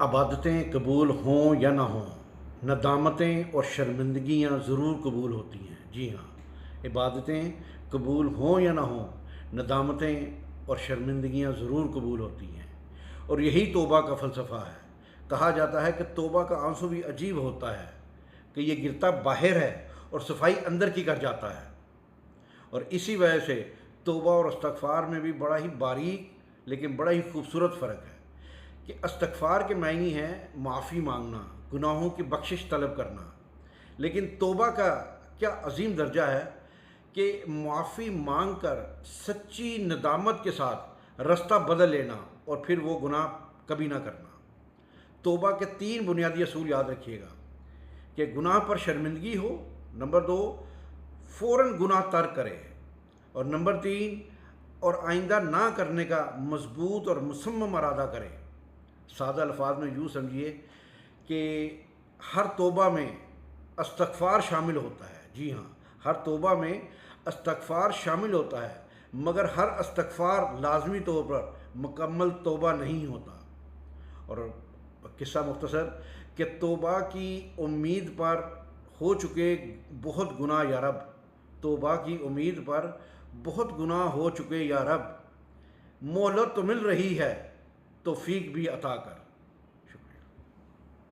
عبادتیں قبول ہوں یا نہ ہوں، ندامتیں اور شرمندگیاں ضرور قبول ہوتی ہیں۔ جی ہاں، عبادتیں قبول ہوں یا نہ ہوں، ندامتیں اور شرمندگیاں ضرور قبول ہوتی ہیں، اور یہی توبہ کا فلسفہ ہے۔ کہا جاتا ہے کہ توبہ کا آنسو بھی عجیب ہوتا ہے کہ یہ گرتا باہر ہے اور صفائی اندر کی کر جاتا ہے، اور اسی وجہ سے توبہ اور استغفار میں بھی بڑا ہی باریک لیکن بڑا ہی خوبصورت فرق ہے کہ استغفار کے معنی ہے معافی مانگنا، گناہوں کی بخشش طلب کرنا، لیکن توبہ کا کیا عظیم درجہ ہے کہ معافی مانگ کر سچی ندامت کے ساتھ رستہ بدل لینا اور پھر وہ گناہ کبھی نہ کرنا۔ توبہ کے 3 بنیادی اصول یاد رکھیے گا کہ گناہ پر شرمندگی ہو، نمبر 2 فوراً گناہ ترک کرے، اور نمبر 3 اور آئندہ نہ کرنے کا مضبوط اور مصمم ارادہ کرے۔ سادہ الفاظ میں یوں سمجھیے کہ ہر توبہ میں استغفار شامل ہوتا ہے۔ جی ہاں، ہر توبہ میں استغفار شامل ہوتا ہے، مگر ہر استغفار لازمی طور پر مکمل توبہ نہیں ہوتا۔ اور قصہ مختصر کہ توبہ کی امید پر ہو چکے بہت گناہ یا رب، توبہ کی امید پر بہت گناہ ہو چکے یا رب، مہلت تو مل رہی ہے، توفیق بھی عطا کر۔